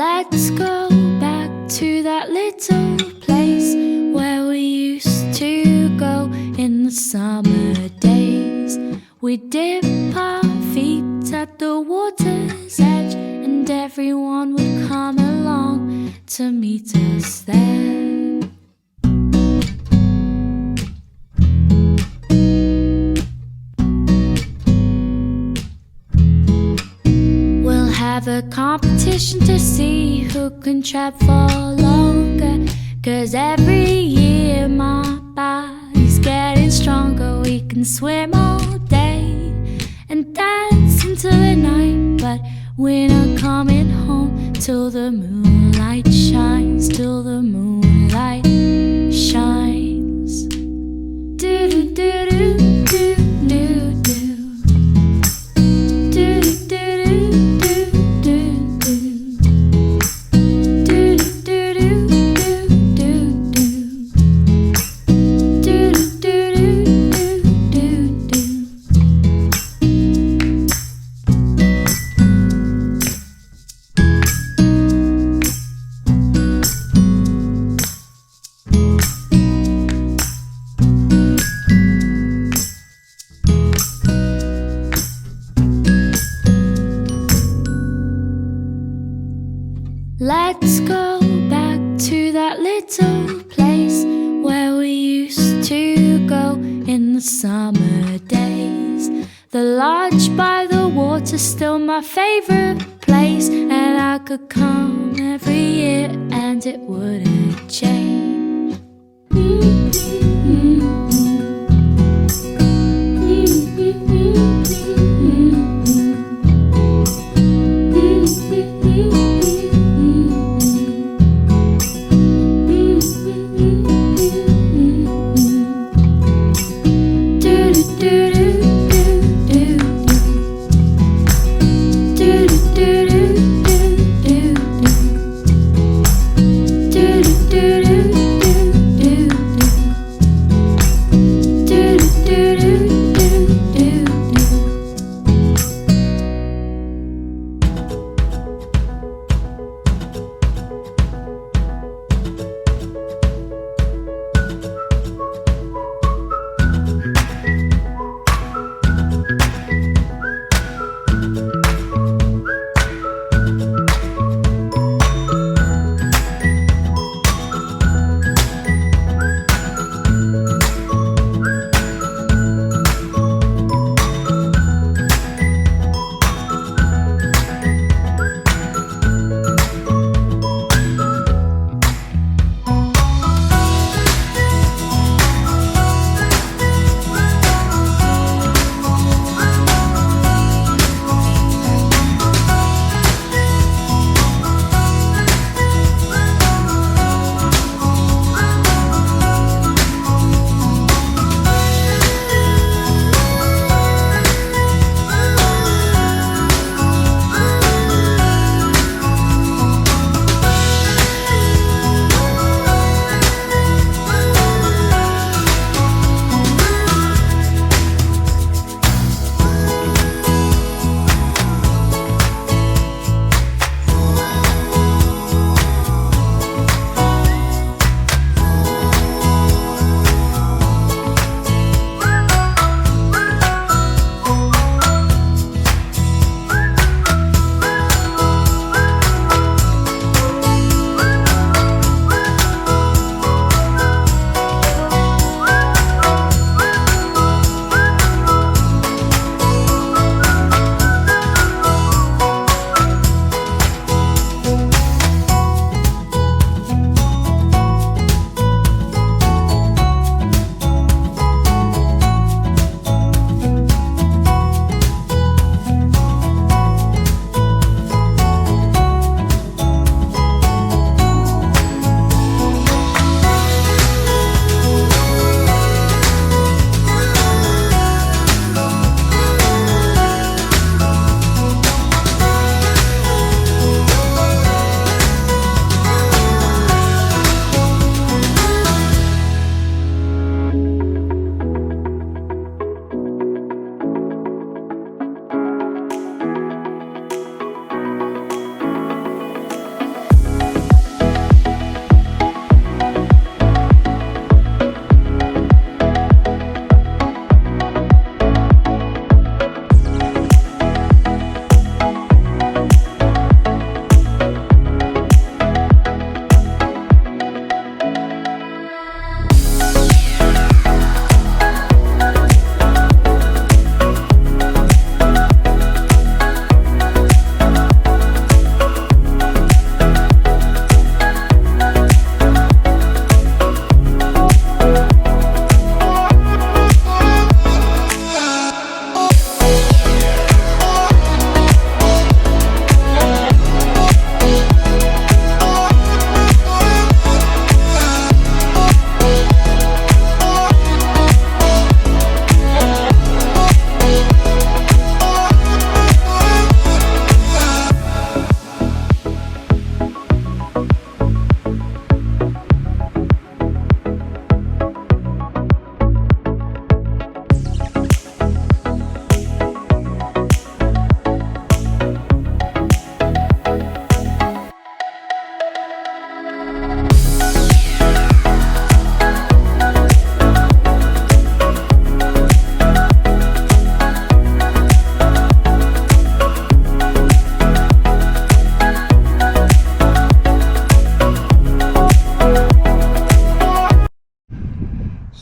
Let's go back to that little place where we used to go in the summer days. We'd dip our feet at the water's edge, and everyone would come along to meet us there. We'll have a competition to see who can trap for longer, 'cause every year my body's getting stronger. We can swim all day and dance into the night, but we're not coming home till the moonlight shines, till the moonlight shines. Do do do do do do do. Let's go back to that little place where we used to go in the summer days. The lodge by the water's still my favorite place, and I could come every year and it wouldn't change.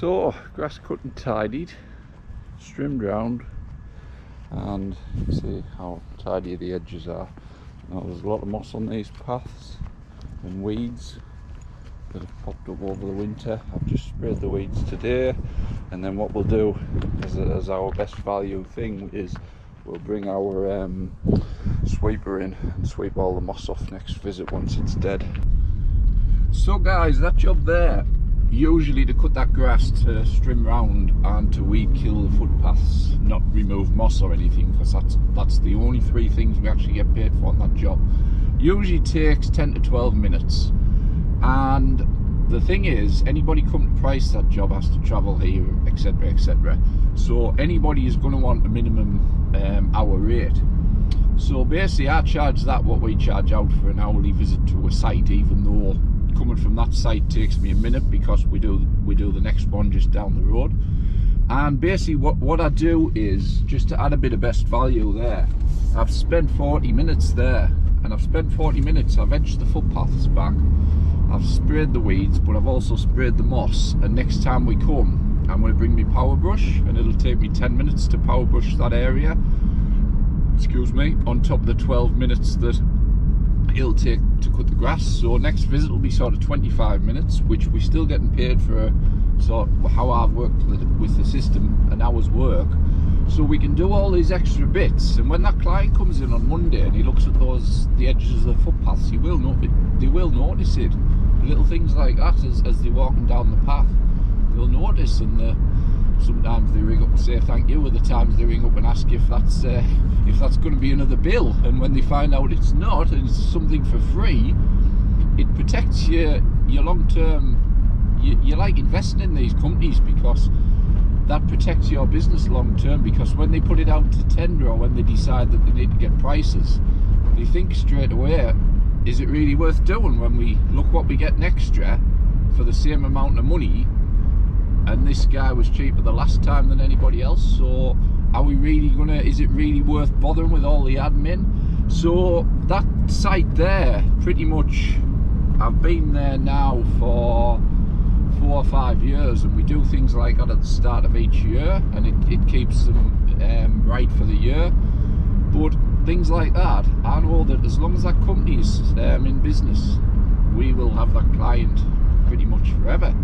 So, grass cut and tidied, trimmed round, and you can see how tidy the edges are. Now there's a lot of moss on these paths and weeds that have popped up over the winter. I've just sprayed the weeds today, and then what we'll do as our best value thing is we'll bring our sweeper in and sweep all the moss off next visit once it's dead. So guys, that job there, usually to cut that grass, to trim round and to weed kill the footpaths, not remove moss or anything, because that's the only three things we actually get paid for on that job. Usually takes 10 to 12 minutes, and the thing is, anybody come to price that job has to travel here, etc, etc. So anybody is going to want a minimum hour rate. So basically I charge that what we charge out for an hourly visit to a site, even though coming from that site takes me a minute, because we do the next one just down the road. And basically what I do is, just to add a bit of best value there, I've spent 40 minutes there, and I've spent 40 minutes, I've edged the footpaths back, I've sprayed the weeds, but I've also sprayed the moss. And next time we come, I'm going to bring my power brush, and it'll take me 10 minutes to power brush that area, excuse me, on top of the 12 minutes that it'll take to cut the grass. So next visit will be sort of 25 minutes, which we're still getting paid for sort of how I've worked with the system, an hour's work. So we can do all these extra bits, and when that client comes in on Monday and he looks at the edges of the footpaths, they will notice it. Little things like that as they're walking down the path, they'll notice, and sometimes they ring up and say thank you, other times they ring up and ask if that's going to be another bill, and when they find out it's not and it's something for free, it protects your long term. You like investing in these companies, because that protects your business long term, because when they put it out to tender, or when they decide that they need to get prices, they think straight away, is it really worth doing when we look what we get an extra for the same amount of money, and this guy was cheaper the last time than anybody else, so are we really gonna, is it really worth bothering with all the admin? So that site there, pretty much, I've been there now for 4 or 5 years, and we do things like that at the start of each year, and it keeps them right for the year. But things like that, I know that as long as that company's in business, we will have that client pretty much forever,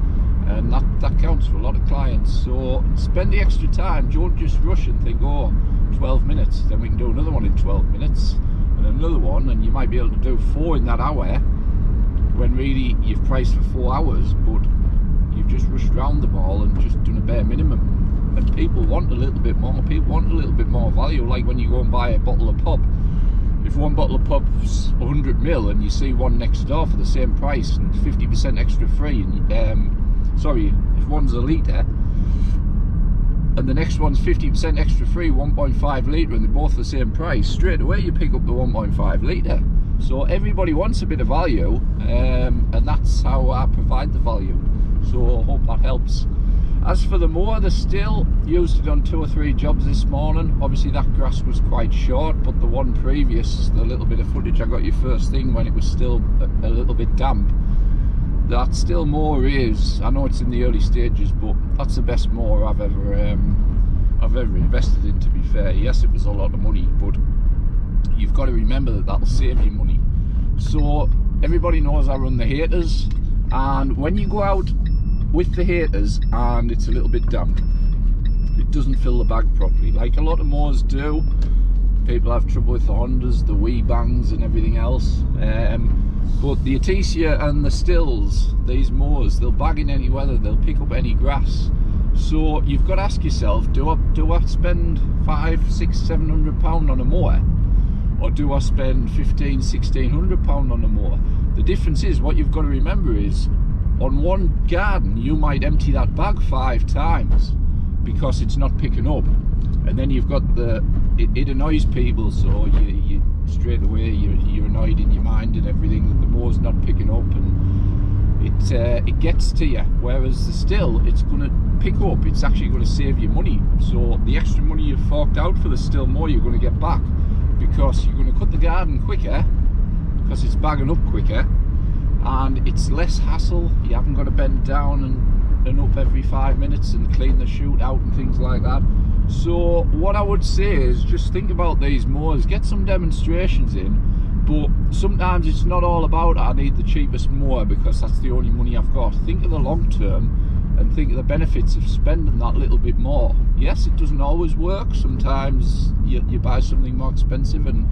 and that counts for a lot of clients. So spend the extra time, don't just rush and think, oh, 12 minutes, then we can do another one in 12 minutes, and another one, and you might be able to do 4 in that hour, when really you've priced for 4 hours, but you've just rushed round the ball and just done a bare minimum. And people want a little bit more, people want a little bit more value, like when you go and buy a bottle of pop. If one bottle of pop's 100ml and you see one next door for the same price and 50% extra free, and sorry, if one's a litre and the next one's 50% extra free, 1.5 litre, and they're both the same price, straight away you pick up the 1.5 litre. So everybody wants a bit of value, and that's how I provide the value. So I hope that helps. As for the mower, the Stihl, used it on 2 or 3 jobs this morning. Obviously that grass was quite short, but the one previous, the little bit of footage I got you first thing when it was still a little bit damp, that Stihl mower is, I know it's in the early stages, but that's the best mower I've ever invested in, to be fair. Yes, it was a lot of money, but you've got to remember that that'll save you money. So everybody knows I run the haters, and when you go out with the haters and it's a little bit damp, it doesn't fill the bag properly, like a lot of mowers do. People have trouble with the Hondas, the wee bangs and everything else, but the Aticia and the Stihls, these mowers, they'll bag in any weather, they'll pick up any grass. So you've got to ask yourself, do I spend 500, 600, £700 on a mower, or do I spend 1,500, £1,600 on a mower? The difference is, what you've got to remember is, on one garden you might empty that bag 5 times because it's not picking up, and then you've got it annoys people, so you straight away you're annoyed in your mind and everything that the mower's not picking up, and it gets to you. Whereas the Stihl, it's going to pick up, it's actually going to save you money. So the extra money you've forked out for the Stihl mower you're going to get back, because you're going to cut the garden quicker because it's bagging up quicker, and it's less hassle. You haven't got to bend down and up every 5 minutes and clean the chute out and things like that. So what I would say is just think about these mowers, get some demonstrations in, but sometimes it's not all about I need the cheapest mower because that's the only money I've got. Think of the long term and think of the benefits of spending that little bit more. Yes, it doesn't always work. Sometimes you buy something more expensive and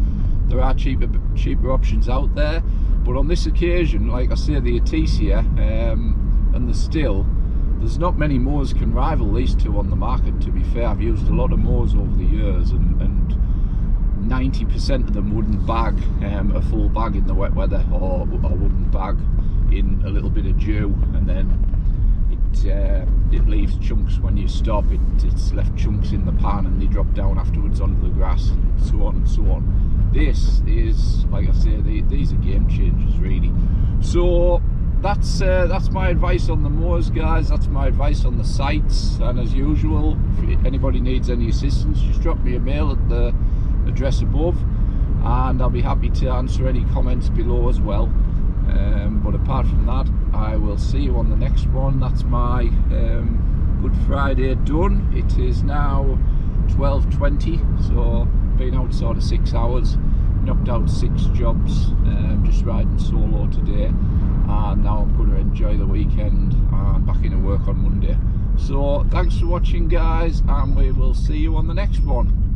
there are cheaper options out there, but on this occasion, like I say, the Artesia and the Stihl, there's not many mowers can rival these two on the market. To be fair, I've used a lot of mowers over the years, and 90% of them wouldn't bag a full bag in the wet weather, or wouldn't bag in a little bit of dew, and then it leaves chunks when you stop. It's left chunks in the pan and they drop down afterwards onto the grass, and so on and so on. This is, like I say, these are game changers really. So that's my advice on the mowers, guys. That's my advice on the sites, and as usual, if anybody needs any assistance, just drop me a mail at the address above and I'll be happy to answer any comments below as well. But apart from that, I will see you on the next one. That's my Good Friday done. It is now 12:20, so been out sort of 6 hours, knocked out 6 jobs, just riding solo today, and now I'm going to enjoy the weekend and back into work on Monday. So thanks for watching, guys, and we will see you on the next one.